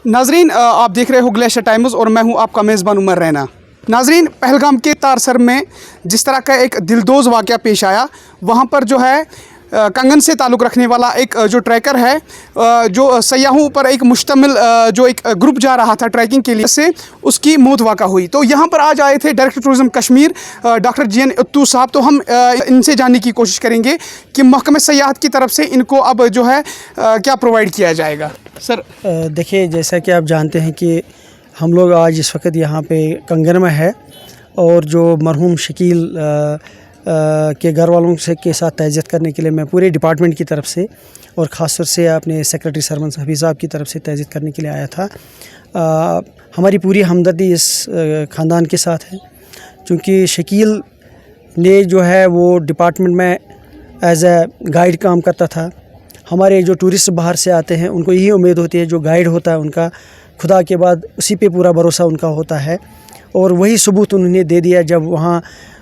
नाजरीन आप देख रहे हो ग्लेशियर टाइम्स और मैं हूं आपका मेज़बान उमर रैना। नाजरीन, पहलगाम के तारसर में जिस तरह का एक दिलदोज वाक़या पेश आया, वहां पर जो है कंगन से ताल्लुक़ रखने वाला एक जो ट्रैकर है, जो सयाहों पर एक मुश्तमिल जो एक ग्रुप जा रहा था ट्रैकिंग के लिए, से उसकी मौत वाक़ा हुई। तो यहाँ पर आज आए थे director tourism Kashmir doctor GN इत्तू साहब। तो हम इनसे जानने की कोशिश करेंगे कि महकमे सयाहत की तरफ से इनको अब जो है क्या प्रोवाइड किया जाएगा। सर देखिए, जैसा कि आप जानते हैं कि हम लोग आज इस वक्त यहाँ पे कंगन में है और जो मरहूम शकील के घर वालों से के साथ तहज़ियत करने के लिए मैं पूरे डिपार्टमेंट की तरफ से और ख़ास तौर से अपने सेक्रेटरी सरमन हफीज़ साहब की तरफ से तहज़ियत करने के लिए आया था। हमारी पूरी हमदर्दी इस ख़ानदान के साथ है, क्योंकि शकील ने जो है वो डिपार्टमेंट में एज़ ए गाइड काम करता था। हमारे जो टूरिस्ट बाहर से आते हैं उनको यही उम्मीद होती है, जो गाइड होता है उनका खुदा के बाद उसी पे पूरा भरोसा उनका होता है, और वही सबूत उन्होंने दे दिया। जब वहाँ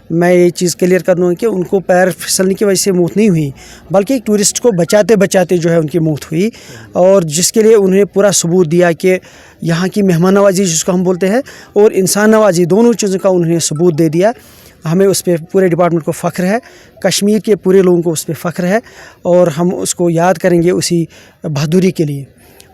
मैं ये चीज़ क्लियर कर दूँ कि उनको पैर फिसलने की वजह से मौत नहीं हुई, बल्कि एक टूरिस्ट को बचाते बचाते जो है उनकी मौत हुई, और जिसके लिए उन्होंने पूरा सबूत दिया कि यहाँ की मेहमान नवाजी जिसको हम बोलते हैं और इंसान नवाजी, दोनों चीज़ों का उन्होंने सबूत दे दिया। हमें उस पर पूरे डिपार्टमेंट को फ़ख्र है, कश्मीर के पूरे लोगों को उस पर फ़ख्र है, और हम उसको याद करेंगे उसी बहादुरी के लिए।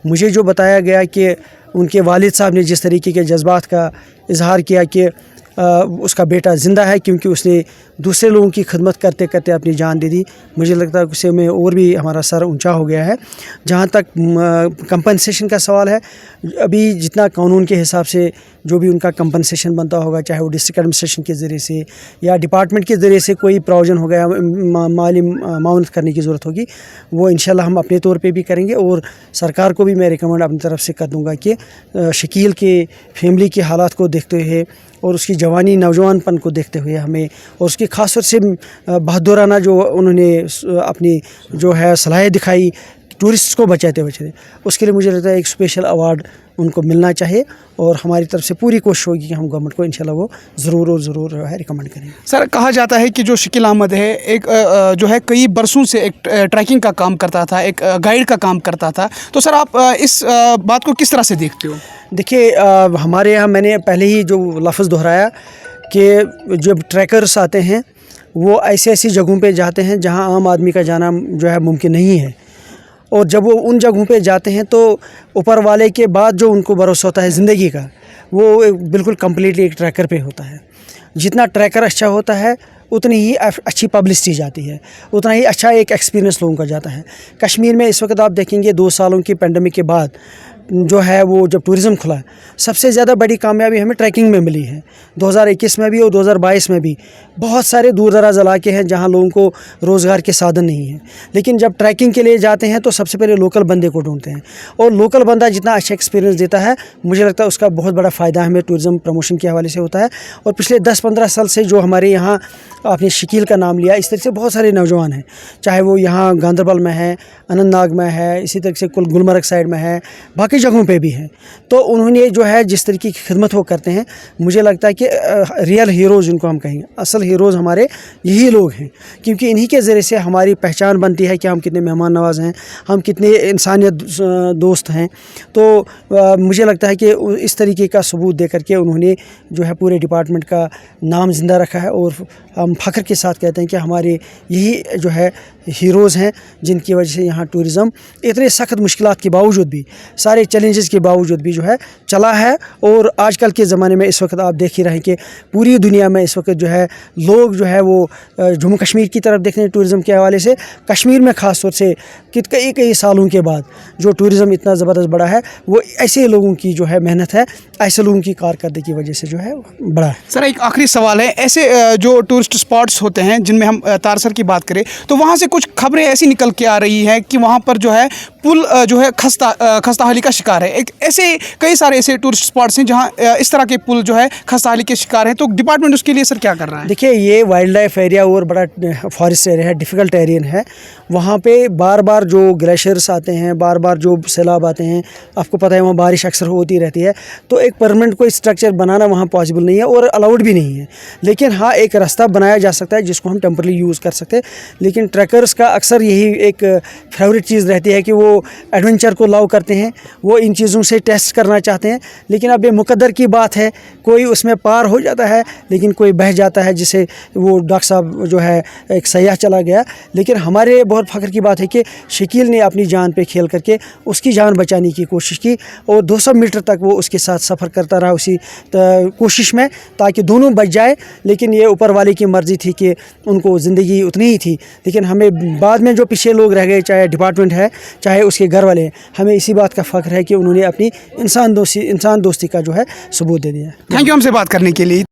मुझे जो बताया गया कि उनके वालिद साहब ने जिस तरीके के जज्बात का इजहार किया कि उसका बेटा ज़िंदा है, क्योंकि उसने दूसरे लोगों की खिदमत करते करते अपनी जान दे दी। मुझे लगता है उससे में और भी हमारा सर ऊंचा हो गया है। जहाँ तक कंपनसेशन का सवाल है, अभी जितना कानून के हिसाब से जो भी उनका कंपनसेशन बनता होगा, चाहे वो डिस्ट्रिक्ट एडमिनिस्ट्रेशन के ज़रिए से या डिपार्टमेंट के ज़रिए से कोई प्रोविज़न हो गया, माली माउनत करने की ज़रूरत होगी, वो इंशाल्लाह हम अपने तौर पे भी करेंगे। और सरकार को भी मैं रिकमेंड अपनी तरफ से कर दूँगा कि शकील के फैमिली के हालात को देखते हुए और उसकी जवानी नौजवानपन को देखते हुए हमें, और उसकी ख़ास तौर से बहादुराना जो उन्होंने अपनी जो है सलाह दिखाई टूरिस्ट को बचाते बचाते, उसके लिए मुझे लगता है एक स्पेशल अवार्ड उनको मिलना चाहिए। और हमारी तरफ से पूरी कोशिश होगी कि हम गवर्नमेंट को इंशाल्लाह वो ज़रूर और ज़रूर है रिकमेंड करेंगे। सर, कहा जाता है कि जो शकील अहमद है एक जो है कई बरसों से एक ट्रैकिंग का काम करता था, एक गाइड का काम करता था। तो सर आप इस बात को किस तरह से देखते हो? देखिए, हमारे यहाँ मैंने पहले ही जो लफ्ज़ दोहराया कि जब ट्रैकर्स आते हैं वो ऐसी ऐसी जगहों पे जाते हैं जहाँ आम आदमी का जाना जो है मुमकिन नहीं है, और जब वो उन जगहों पे जाते हैं तो ऊपर वाले के बाद जो उनको भरोसा होता है ज़िंदगी का, वो बिल्कुल कम्प्लीटली एक ट्रैकर पे होता है। जितना ट्रैकर अच्छा होता है उतनी ही अच्छी पब्लिसिटी जाती है, उतना ही अच्छा एक एक्सपीरियंस लोगों का जाता है। कश्मीर में इस वक्त आप देखेंगे 2 सालों की पेंडेमिक के बाद जो है वो जब टूरिज़्म खुला, सबसे ज़्यादा बड़ी कामयाबी हमें ट्रैकिंग में मिली है। 2021 में भी और 2022 में भी बहुत सारे दूर दराज इलाके हैं जहाँ लोगों को रोज़गार के साधन नहीं हैं, लेकिन जब ट्रैकिंग के लिए जाते हैं तो सबसे पहले लोकल बंदे को ढूंढते हैं, और लोकल बंदा जितना अच्छा एक्सपीरियंस देता है, मुझे लगता है उसका बहुत बड़ा फ़ायदा हमें टूरिज़्म प्रमोशन के हवाले से होता है। और पिछले 10-15 साल से जो हमारे यहाँ आपने शकील का नाम लिया, इस तरह से बहुत सारे नौजवान हैं, चाहे वो यहाँ गांदरबल में है, अनंतनाग में है, इसी तरह से गुलमर्ग साइड में है, बाकी जगहों पे भी हैं। तो उन्होंने जो है जिस तरीके की खिदमत वो करते हैं, मुझे लगता है कि रियल हीरोज़ जिनको हम कहेंगे, असल हीरोज़ हमारे यही लोग हैं, क्योंकि इन्हीं के ज़रिए से हमारी पहचान बनती है कि हम कितने मेहमान नवाज़ हैं, हम कितने इंसानियत दोस्त हैं। तो मुझे लगता है कि इस तरीके का सबूत दे करके उन्होंने जो है पूरे डिपार्टमेंट का नाम ज़िंदा रखा है, और हम फ़ख्र के साथ कहते हैं कि हमारे यही जो है हीरोज़ हैं, जिनकी वजह से यहाँ टूरिज़्म इतने सख्त मुश्किलात के बावजूद भी, सारे चैलेंजेस के बावजूद भी जो है चला है। और आजकल के ज़माने में इस वक्त आप देख ही रहे हैं कि पूरी दुनिया में इस वक्त जो है लोग जो है वो जम्मू कश्मीर की तरफ देखते हैं टूरिज़्म के हवाले से। कश्मीर में ख़ास तौर से कई सालों के बाद जो टूरिज़्म इतना ज़बरदस्त बढ़ा है, वो ऐसे लोगों की जो है मेहनत है, ऐसे लोगों की कारकर्दगी की वजह से जो है बढ़ा है। सर, एक आखिरी सवाल है, ऐसे जो टूरिस्ट स्पॉट्स होते हैं जिनमें हम तारसर की बात करें, तो वहाँ से कुछ खबरें ऐसी निकल के आ रही हैं कि वहाँ पर जो है पुल जो है खस्ताहाली का शिकार है। एक ऐसे कई सारे ऐसे टूरिस्ट स्पॉट्स हैं जहाँ इस तरह के पुल जो है खस्ताहाली के शिकार हैं, तो डिपार्टमेंट उसके लिए सर क्या कर रहा है? देखिए, ये वाइल्ड लाइफ एरिया और बड़ा फॉरेस्ट एरिया है, डिफ़िकल्ट एरियन है। वहाँ पे बार बार जो ग्लेशियर्स आते हैं, बार बार जो सैलाब आते हैं, आपको पता है वहाँ बारिश अक्सर होती रहती है, तो एक परमानेंट कोई स्ट्रक्चर बनाना वहाँ पॉसिबल नहीं है और अलाउड भी नहीं है। लेकिन हाँ, एक रास्ता बनाया जा सकता है जिसको हम टेम्परली यूज़ कर सकते हैं। लेकिन ट्रैकर्स का अक्सर यही एक फेवरेट चीज़ रहती है कि वो एडवेंचर को लव करते हैं वो इन चीज़ों से टेस्ट करना चाहते हैं, लेकिन अब ये मुकद्दर की बात है, कोई उसमें पार हो जाता है लेकिन कोई बह जाता है, जिसे वो डॉक्टर साहब जो है एक सयाह चला गया। लेकिन हमारे बहुत फ़ख्र की बात है कि शकील ने अपनी जान पे खेल करके उसकी जान बचाने की कोशिश की और 200 मीटर तक वो उसके साथ सफ़र करता रहा उसी कोशिश में, ताकि दोनों बच जाए। लेकिन ये ऊपर वाले की मर्ज़ी थी कि उनको ज़िंदगी उतनी ही थी। लेकिन हमें बाद में जो पीछे लोग रह गए, चाहे डिपार्टमेंट है चाहे उसके घर वाले हैं, हमें इसी बात का फ़ख्र है कि उन्होंने अपनी इंसान दोस्ती का जो है सबूत दे दिया। थैंक यू हमसे बात करने के लिए।